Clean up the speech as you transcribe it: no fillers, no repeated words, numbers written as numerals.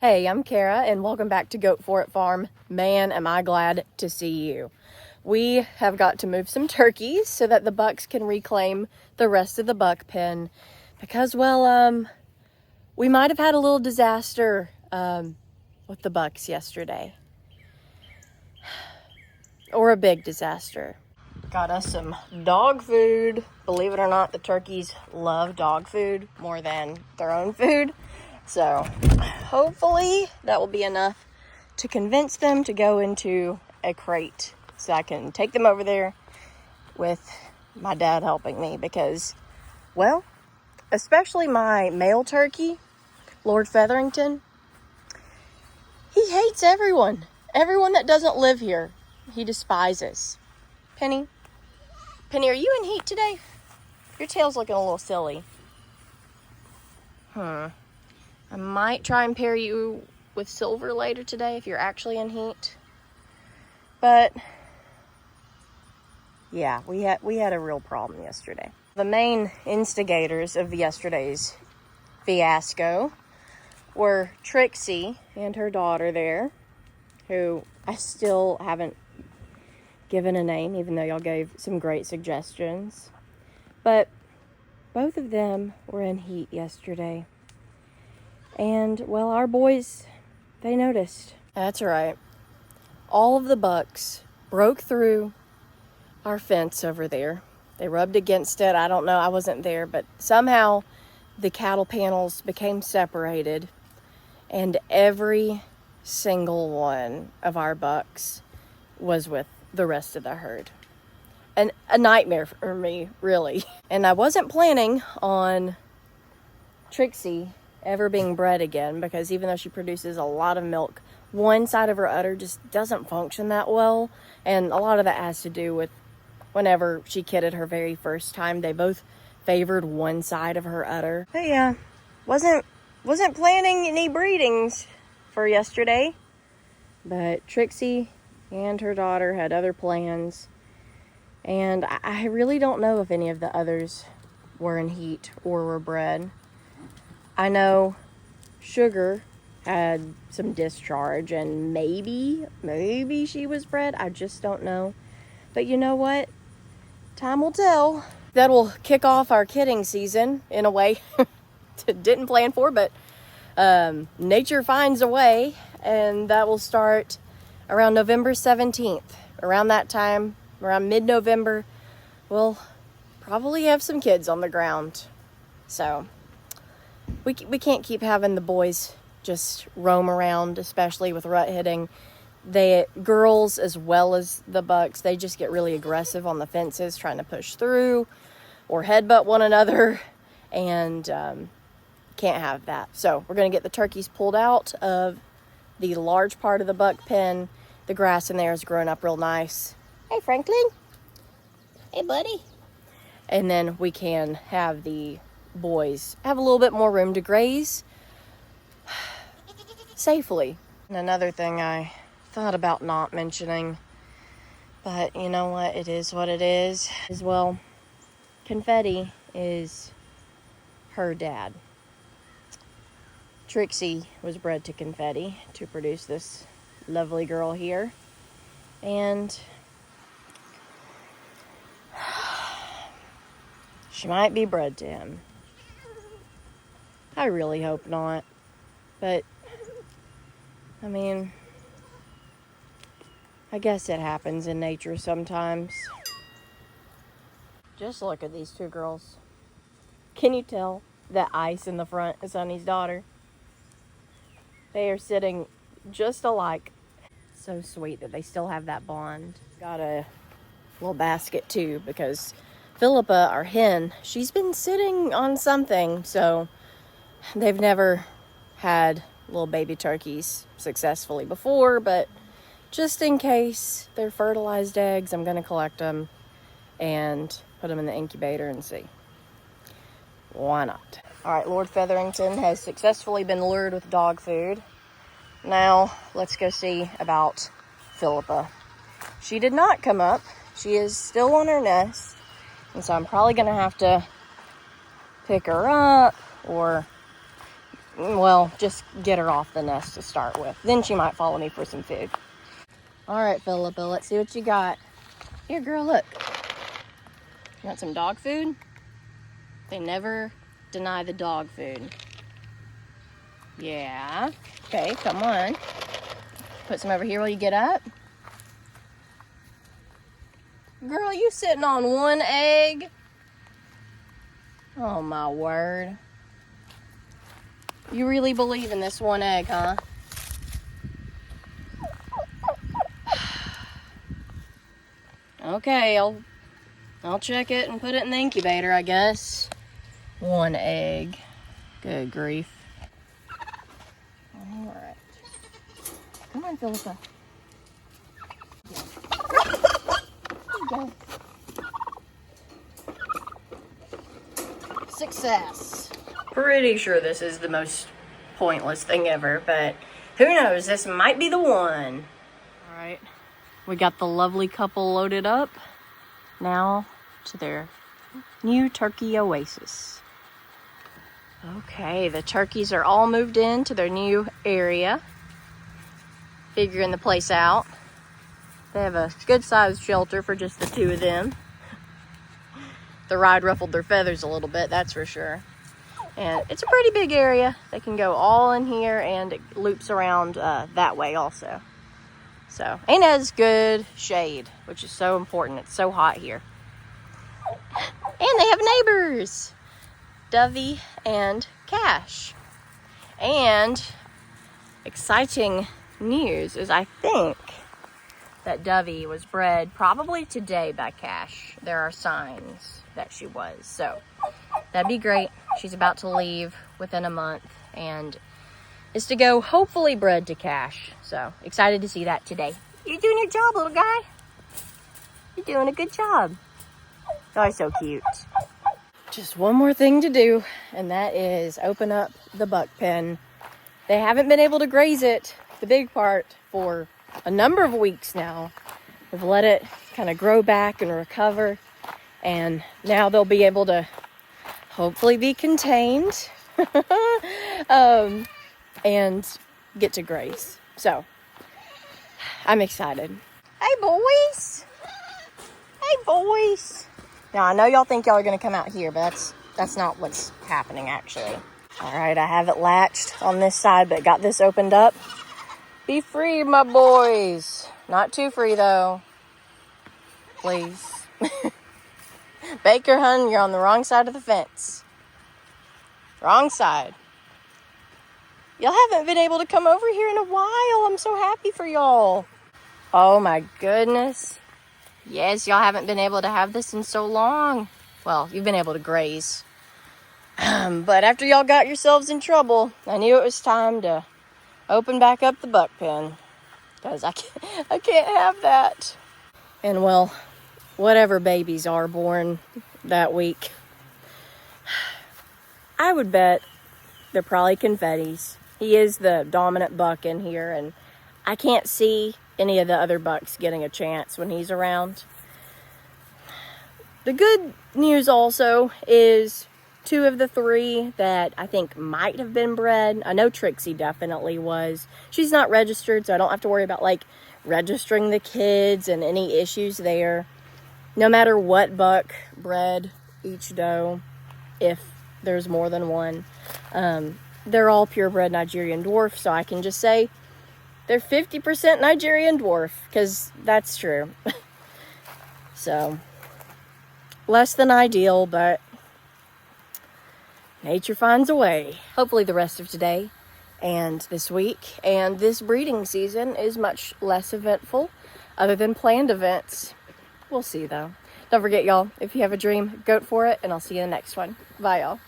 Hey, I'm Kara, and welcome back to Goat For It Farm. Man, am I glad to see you. We have got to move some turkeys so that the bucks can reclaim the rest of the buck pen because, we might have had a little disaster with the bucks yesterday. Or a big disaster. Got us some dog food. Believe it or not, the turkeys love dog food more than their own food. So hopefully that will be enough to convince them to go into a crate so I can take them over there with my dad helping me because, well, especially my male turkey, Lord Featherington, he hates everyone. Everyone that doesn't live here, he despises. Penny, are you in heat today? Your tail's looking a little silly. I might try and pair you with Silver later today if you're actually in heat. But yeah, we had a real problem yesterday. The main instigators of yesterday's fiasco were Trixie and her daughter there, who I still haven't given a name, even though y'all gave some great suggestions. But both of them were in heat yesterday. And, well, our boys, they noticed. That's right. All of the bucks broke through our fence over there. They rubbed against it. I don't know. I wasn't there. But somehow the cattle panels became separated. And every single one of our bucks was with the rest of the herd. And a nightmare for me, really. And I wasn't planning on Trixie ever being bred again because even though she produces a lot of milk, one side of her udder just doesn't function that well, and a lot of that has to do with whenever she kidded her very first time, they both favored one side of her udder. But yeah, wasn't planning any breedings for yesterday, but Trixie and her daughter had other plans, and I really don't know if any of the others were in heat or were bred. I know Sugar had some discharge and maybe she was bred. I just don't know. But you know what? Time will tell. That will kick off our kidding season in a way didn't plan for, but nature finds a way, and that will start around November 17th. Around that time, around mid-November, we'll probably have some kids on the ground. So we can't keep having the boys just roam around, especially with rut hitting. The girls as well as the bucks, they just get really aggressive on the fences trying to push through or headbutt one another, and can't have that. So we're going to get the turkeys pulled out of the large part of the buck pen. The grass in there is growing up real nice. Hey, Franklin. Hey, buddy. And then we can have the boys have a little bit more room to graze safely. And another thing I thought about not mentioning, but you know what, it is what it is, well, Confetti is her dad. Trixie was bred to Confetti to produce this lovely girl here, and she might be bred to him. I really hope not. But, I mean, I guess it happens in nature sometimes. Just look at these two girls. Can you tell that ice in the front is Honey's daughter? They are sitting just alike. So sweet that they still have that bond. Got a little basket too because Philippa, our hen, she's been sitting on something, so they've never had little baby turkeys successfully before, but just in case they're fertilized eggs, I'm going to collect them and put them in the incubator and see. Why not? All right, Lord Featherington has successfully been lured with dog food. Now, let's go see about Philippa. She did not come up. She is still on her nest, and so I'm probably going to have to pick her up or well, just get her off the nest to start with. Then she might follow me for some food. All right, Philippa, let's see what you got. Here, girl, look. You want some dog food? They never deny the dog food. Yeah. Okay, come on. Put some over here while you get up. Girl, you sitting on one egg? Oh, my word. You really believe in this one egg, huh? Okay, I'll check it and put it in the incubator, I guess. One egg. Good grief. All right. Come on, Philippa. There you go. Success. Pretty sure this is the most pointless thing ever, but who knows? This might be the one. All right. We got the lovely couple loaded up. Now to their new turkey oasis. Okay, the turkeys are all moved into their new area. Figuring the place out. They have a good-sized shelter for just the two of them. The ride ruffled their feathers a little bit, that's for sure. And it's a pretty big area. They can go all in here, and it loops around that way also. So, and has good shade, which is so important. It's so hot here. And they have neighbors, Dovey and Cash. And exciting news is I think that Dovey was bred probably today by Cash. There are signs that she was. So that'd be great. She's about to leave within a month and is to go hopefully bred to Cash. So excited to see that today. You're doing your job, little guy. You're doing a good job. Oh, so cute. Just one more thing to do, and that is open up the buck pen. They haven't been able to graze it, the big part, for a number of weeks now. We've let it kind of grow back and recover, and now they'll be able to hopefully be contained and get to graze. So I'm excited. Hey boys. Hey boys. Now I know y'all think y'all are gonna come out here, but that's not what's happening actually. All right, I have it latched on this side, but got this opened up. Be free, my boys. Not too free though. Please. Baker, hun, you're on the wrong side of the fence. Wrong side. Y'all haven't been able to come over here in a while. I'm so happy for y'all. Oh my goodness. Yes, y'all haven't been able to have this in so long. Well, you've been able to graze. But after y'all got yourselves in trouble, I knew it was time to open back up the buck pen. Because I can't have that. And well, whatever babies are born that week, I would bet they're probably confettis. He is the dominant buck in here, and I can't see any of the other bucks getting a chance when he's around. The good news also is 2 of the 3 that I think might have been bred. I know Trixie definitely was. She's not registered, so I don't have to worry about like registering the kids and any issues there. No matter what buck bred each doe, if there's more than one, they're all purebred Nigerian dwarf, so I can just say they're 50% Nigerian dwarf, because that's true. So, less than ideal, but nature finds a way. Hopefully the rest of today and this week and this breeding season is much less eventful, other than planned events. We'll see, though. Don't forget, y'all, if you have a dream, goat for it, and I'll see you in the next one. Bye, y'all.